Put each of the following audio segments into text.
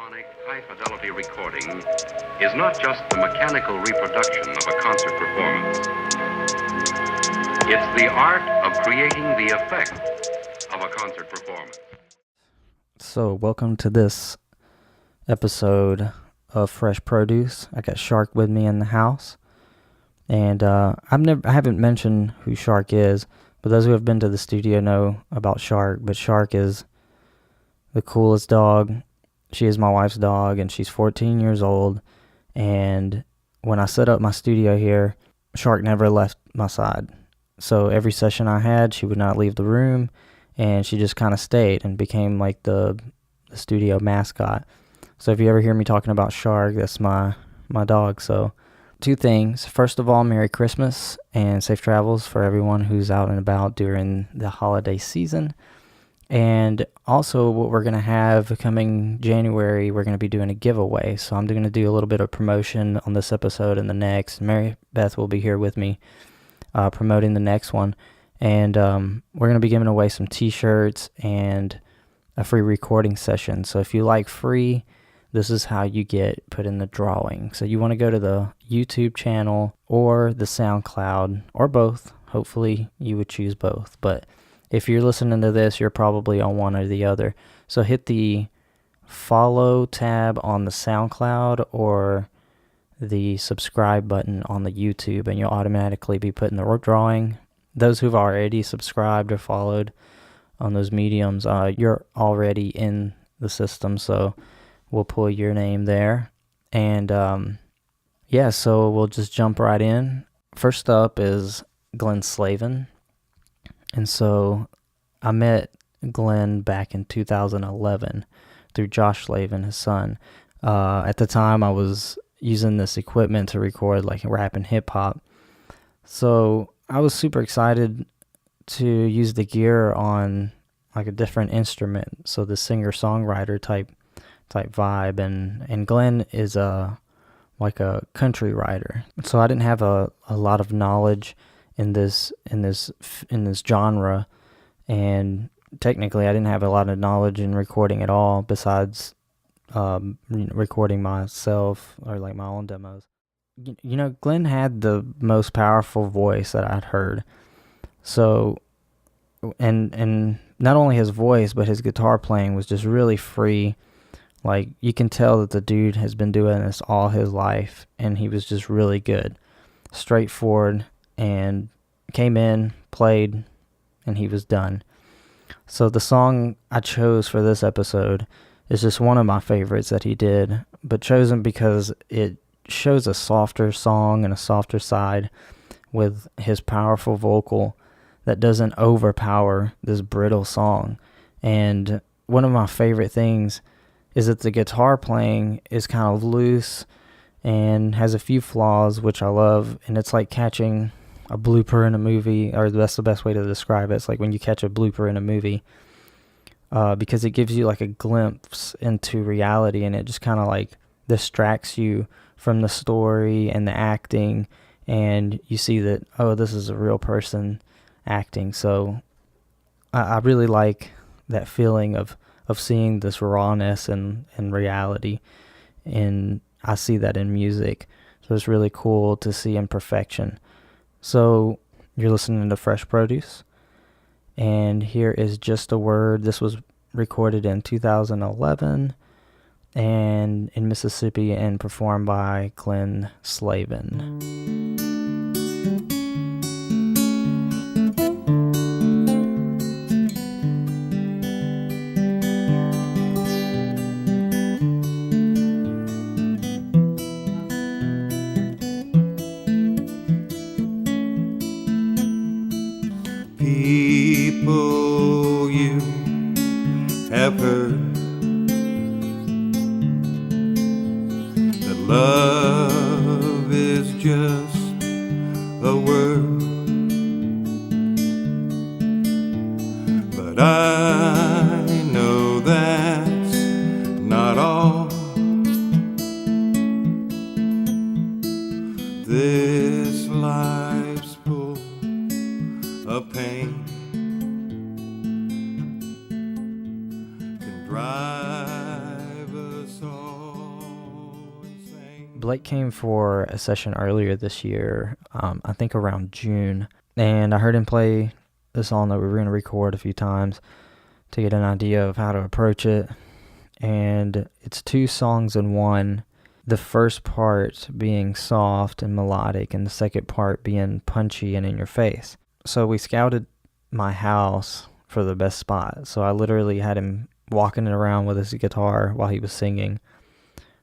Symphonic high-fidelity recording is not just the mechanical reproduction of a concert performance. It's the art of creating the effect of a concert performance. So, welcome to this episode of Fresh Produce. I got Shark with me in the house, and I haven't mentioned who Shark is, but those who have been to the studio know about Shark. But Shark is the coolest dog. She is my wife's dog, and she's 14 years old. And when I set up my studio here, Shark never left my side. So every session I had, she would not leave the room, and she just kind of stayed and became like the studio mascot. So if you ever hear me talking about Shark, that's my dog. So two things. First of all, Merry Christmas and safe travels for everyone who's out and about during the holiday season. And also what we're going to have coming January, we're going to be doing a giveaway. So I'm going to do a little bit of promotion on this episode and the next. Mary Beth will be here with me promoting the next one. And we're going to be giving away some t-shirts and a free recording session. So if you like free, this is how you get put in the drawing. So you want to go to the YouTube channel or the SoundCloud or both. Hopefully you would choose both. But if you're listening to this, you're probably on one or the other. So hit the follow tab on the SoundCloud or the subscribe button on the YouTube, and you'll automatically be put in the drawing. Those who've already subscribed or followed on those mediums, you're already in the system, so we'll pull your name there. And so we'll just jump right in. First up is Glen Slaven. And so I met Glen back in 2011 through Josh Slaven, his son. At the time, I was using this equipment to record like rap and hip hop. So I was super excited to use the gear on like a different instrument. So the singer-songwriter type vibe. And Glen is like a country writer. So I didn't have a lot of knowledge in this genre, and technically I didn't have a lot of knowledge in recording at all besides recording myself or like my own demos. You know, Glen had the most powerful voice that I'd heard. So and not only his voice, but his guitar playing was just really free. Like, you can tell that the dude has been doing this all his life, and he was just really good, straightforward, and came in, played, and he was done. So the song I chose for this episode is just one of my favorites that he did, but chosen because it shows a softer song and a softer side with his powerful vocal that doesn't overpower this brittle song. And one of my favorite things is that the guitar playing is kind of loose and has a few flaws, which I love, and it's like catching a blooper in a movie, or that's the best way to describe it. It's like when you catch a blooper in a movie, because it gives you like a glimpse into reality, and it just kind of like distracts you from the story and the acting, and you see that, oh, this is a real person acting. So I really like that feeling of seeing this rawness and reality, and I see that in music. So it's really cool to see imperfection. So you're listening to Fresh Produce, and here is Just a Word. This was recorded in 2011 and in Mississippi and performed by Glen Slaven. People, you have heard that love is just a word, but I know that's not all. This life's full of pain can drive us all Blaec came for a session earlier this year, I think around June, and I heard him play the song that we were going to record a few times to get an idea of how to approach it. And it's 2 songs in one, the first part being soft and melodic and the second part being punchy and in your face. So we scouted my house for the best spot. So I literally had him walking around with his guitar while he was singing,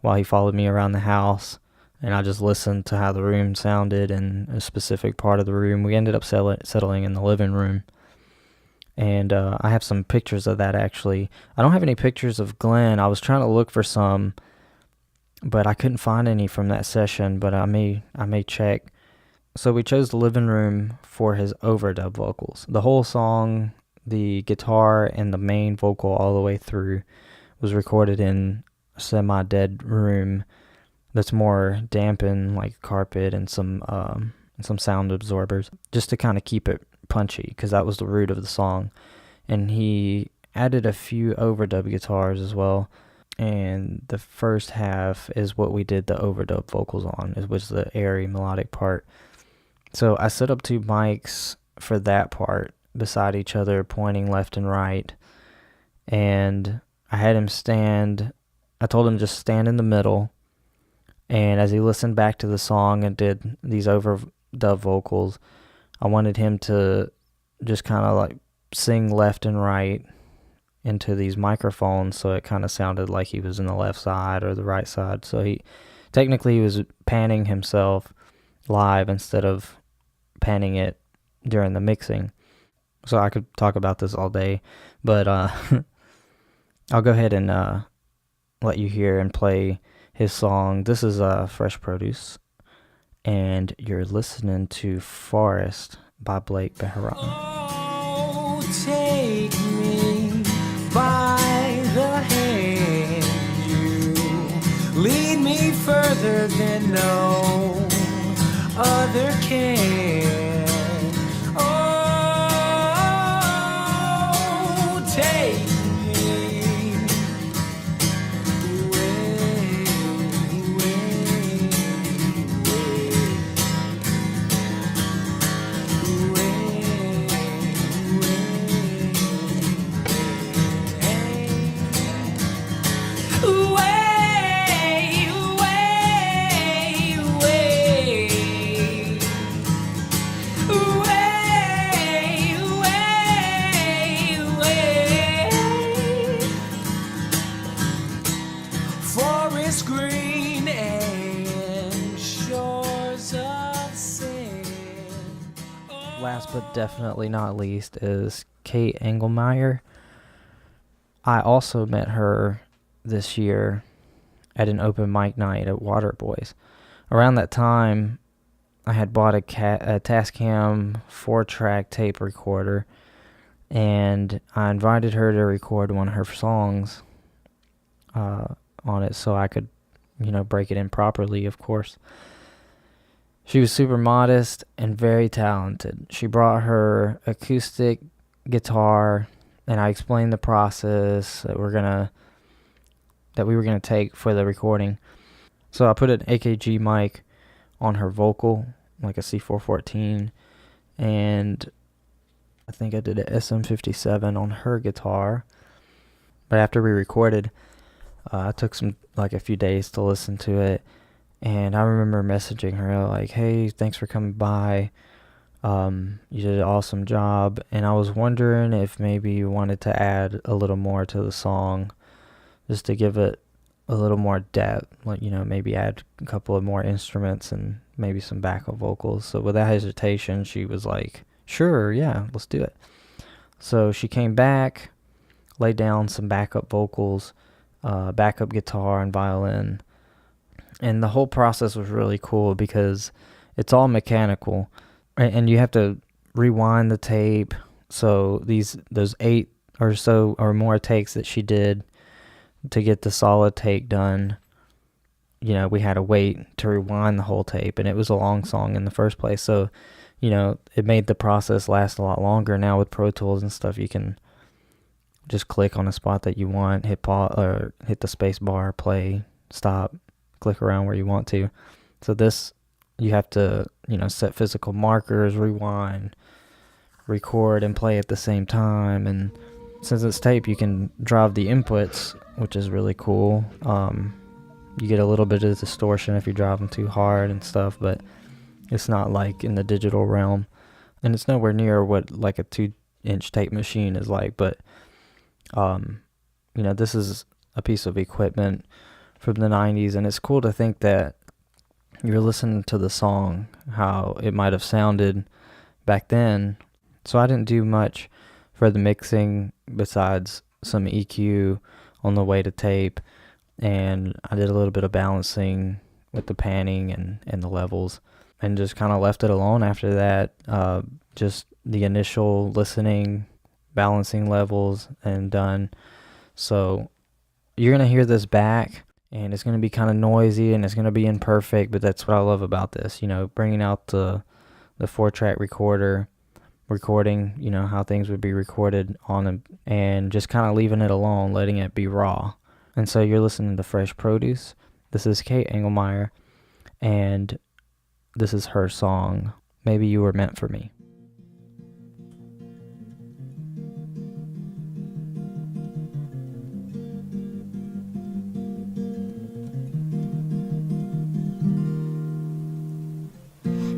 while he followed me around the house, and I just listened to how the room sounded in a specific part of the room. We ended up settling in the living room, and I have some pictures of that, actually. I don't have any pictures of Glenn. I was trying to look for some, but I couldn't find any from that session, but I may check. So we chose the living room for his overdub vocals. The whole song, the guitar and the main vocal all the way through, was recorded in a semi-dead room that's more dampened, like carpet and some sound absorbers, just to kind of keep it punchy, because that was the root of the song. And he added a few overdub guitars as well, and the first half is what we did the overdub vocals on. It was the airy melodic part. So I set up 2 mics for that part beside each other, pointing left and right, and I had him stand. I told him just stand in the middle, and as he listened back to the song and did these overdub vocals, I wanted him to just kind of like sing left and right into these microphones, so it kind of sounded like he was in the left side or the right side. So he was panning himself live instead of panning it during the mixing. So I could talk about this all day, but I'll go ahead and let you hear and play his song. This is Fresh Produce, and you're listening to Forest by Blaec Bejarano. Oh, take me by the hand, you lead me further than no other can. Oh, take me away, green and shores of sand. Last but definitely not least is Kate Engelmeyer. I also met her this year at an open mic night at Waterboys. Around that time, I had bought a Tascam 4-track tape recorder, and I invited her to record one of her songs on it so I could, break it in properly, of course. She was super modest and very talented. She brought her acoustic guitar, and I explained the process that we were gonna take for the recording. So I put an AKG mic on her vocal, like a C414, and I think I did an SM57 on her guitar. But after we recorded, I took a few days to listen to it, and I remember messaging her like, "Hey, thanks for coming by. You did an awesome job, and I was wondering if maybe you wanted to add a little more to the song, just to give it a little more depth, maybe add a couple of more instruments and maybe some backup vocals." So without hesitation, she was like, "Sure, yeah, let's do it." So she came back, laid down some backup vocals, backup guitar and violin, and the whole process was really cool because it's all mechanical, and you have to rewind the tape. So those 8 or so or more takes that she did to get the solid take done, we had to wait to rewind the whole tape, and it was a long song in the first place. So, it made the process last a lot longer. Now with Pro Tools and stuff, you can just click on a spot that you want, hit pause or hit the space bar, play, stop, click around where you want to. So this, you have to, set physical markers, rewind, record, and play at the same time. And since it's tape, you can drive the inputs, which is really cool. You get a little bit of distortion if you drive them too hard and stuff, but it's not like in the digital realm. And it's nowhere near what like a 2-inch tape machine is like, but this is a piece of equipment from the 90s, and it's cool to think that you're listening to the song, how it might have sounded back then. So I didn't do much for the mixing besides some EQ on the way to tape, and I did a little bit of balancing with the panning and the levels, and just kind of left it alone after that. Just the initial listening, balancing levels, and done. So you're going to hear this back, and it's going to be kind of noisy, and it's going to be imperfect, but that's what I love about this, bringing out the 4-track recorder, recording, how things would be recorded on them, and just kind of leaving it alone, letting it be raw. And so you're listening to Fresh Produce. This is Kate Engelmeyer, and this is her song, Maybe You Were Meant for Me.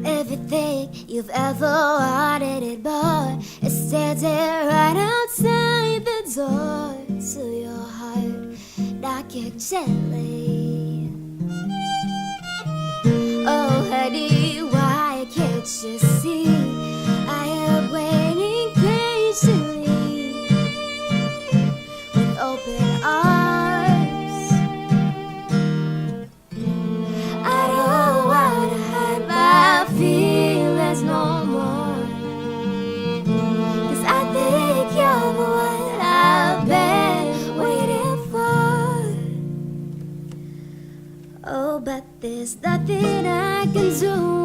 Everything you've ever wanted and more is standing right outside the door to your heart, knocking gently. Oh honey, why can't you see I am waiting patiently with open arms? I don't wanna hide my feelings no more, 'cause I think you're the one I've been waiting for. Oh, but there's nothing I can do